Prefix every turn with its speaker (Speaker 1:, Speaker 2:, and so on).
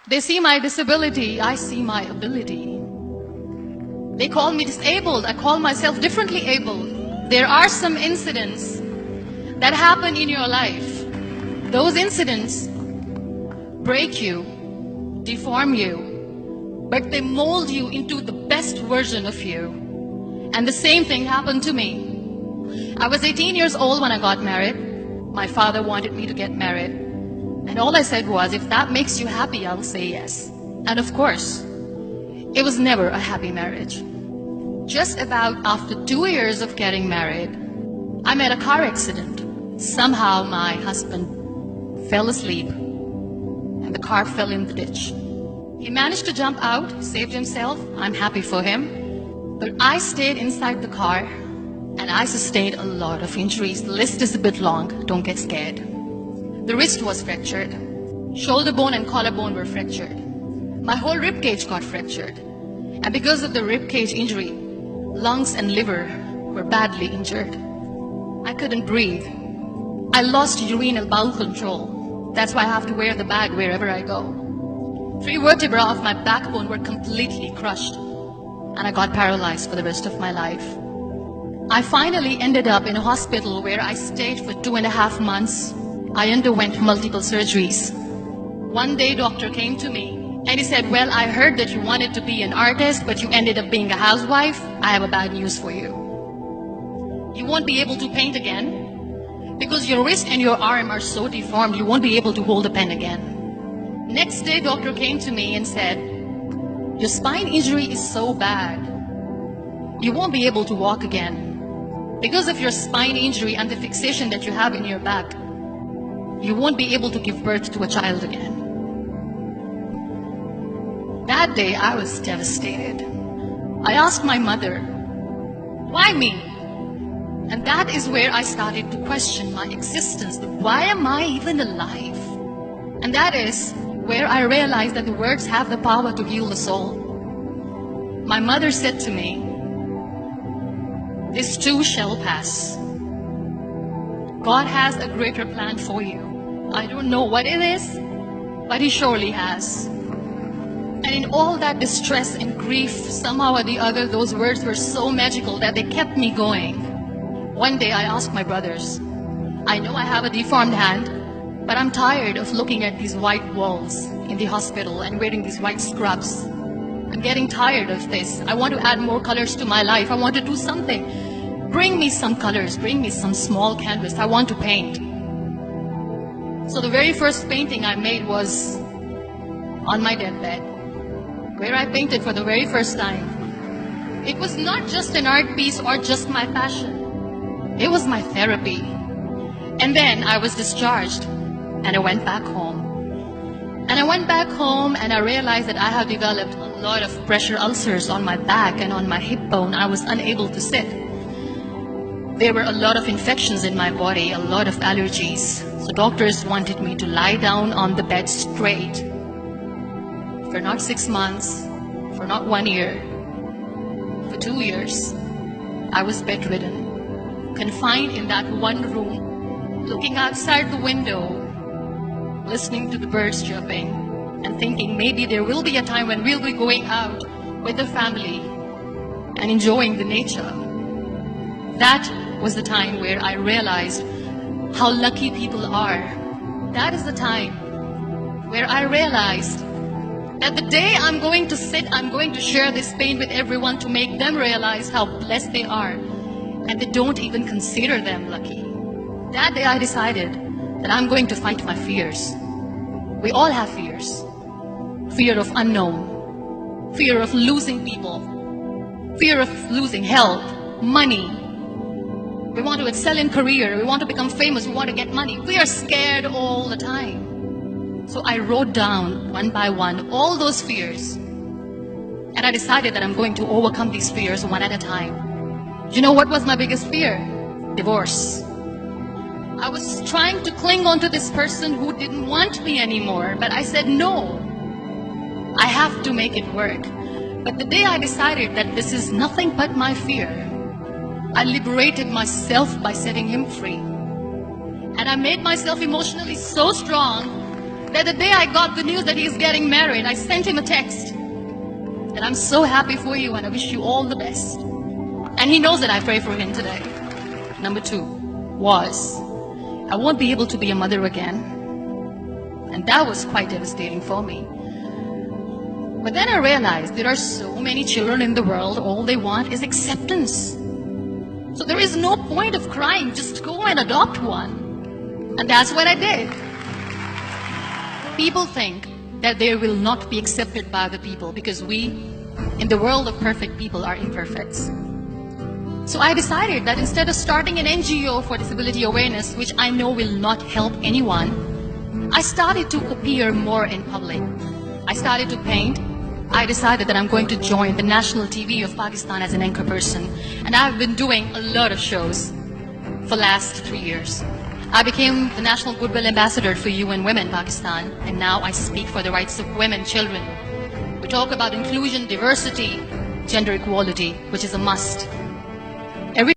Speaker 1: They see my disability, I see my ability. They call me disabled, I call myself differently abled. There are some incidents that happen in your life. Those incidents break you, deform you, but they mold you into the best version of you. And the same thing happened to me. I was 18 years old when I got married. My father wanted me to get married. And all I said was, if that makes you happy, I'll say yes. And of course, it was never a happy marriage. Just about after 2 years of getting married, I met a car accident. Somehow my husband fell asleep and the car fell in the ditch. He managed to jump out, saved himself. I'm happy for him. But I stayed inside the car and I sustained a lot of injuries. The list is a bit long, don't get scared. The wrist was fractured. Shoulder bone and collarbone were fractured. My whole rib cage got fractured. And because of the rib cage injury, lungs and liver were badly injured. I couldn't breathe. I lost urinary bowel control. That's why I have to wear the bag wherever I go. 3 vertebrae of my backbone were completely crushed. And I got paralyzed for the rest of my life. I finally ended up in a hospital where I stayed for 2.5 months. I underwent multiple surgeries. One day, doctor came to me and he said, well, I heard that you wanted to be an artist, but you ended up being a housewife. I have a bad news for you. You won't be able to paint again because your wrist and your arm are so deformed, you won't be able to hold a pen again. Next day, doctor came to me and said, your spine injury is so bad, you won't be able to walk again. Because of your spine injury and the fixation that you have in your back, you won't be able to give birth to a child again. That day, I was devastated. I asked my mother, why me? And that is where I started to question my existence. Why am I even alive? And that is where I realized that the words have the power to heal the soul. My mother said to me, this too shall pass. God has a greater plan for you. I don't know what it is, but He surely has. And in all that distress and grief, somehow or the other, those words were so magical that they kept me going. One day I asked my brothers, I know I have a deformed hand, but I'm tired of looking at these white walls in the hospital and wearing these white scrubs. I'm getting tired of this. I want to add more colors to my life. I want to do something. Bring me some colors. Bring me some small canvas. I want to paint. So the very first painting I made was on my deathbed, where I painted for the very first time. It was not just an art piece or just my passion. It was my therapy. And then I was discharged and I went back home. And I went back home and I realized that I have developed a lot of pressure ulcers on my back and on my hip bone. I was unable to sit. There were a lot of infections in my body, a lot of allergies. So doctors wanted me to lie down on the bed straight for not 6 months, for not 1 year, for 2 years. I was bedridden, confined in that one room, looking outside the window, listening to the birds chirping, and thinking maybe there will be a time when we'll be going out with the family and enjoying the nature. That was the time where I realized how lucky people are. That is the time where I realized that the day I'm going to sit, I'm going to share this pain with everyone to make them realize how blessed they are, and they don't even consider them lucky. That day I decided that I'm going to fight my fears. We all have fears. Fear of unknown, fear of losing people, fear of losing health, money. We want to excel in career, we want to become famous, we want to get money. We are scared all the time. So I wrote down one by one all those fears. And I decided that I'm going to overcome these fears one at a time. You know what was my biggest fear? Divorce. I was trying to cling on to this person who didn't want me anymore, but I said no. I have to make it work. But the day I decided that this is nothing but my fear, I liberated myself by setting him free. And I made myself emotionally so strong that the day I got the news that he's getting married, I sent him a text. And I'm so happy for you and I wish you all the best. And he knows that I pray for him today. Number 2 was, I won't be able to be a mother again. And that was quite devastating for me. But then I realized there are so many children in the world, all they want is acceptance. So there is no point of crying, just go and adopt one. And that's what I did. People think that they will not be accepted by the people because we, in the world of perfect people, are imperfect. So I decided that instead of starting an NGO for disability awareness, which I know will not help anyone, I started to appear more in public. I started to paint. I decided that I'm going to join the national TV of Pakistan as an anchor person. And I've been doing a lot of shows for the last 3 years. I became the National Goodwill Ambassador for UN Women Pakistan, and now I speak for the rights of women, children. We talk about inclusion, diversity, gender equality, which is a must.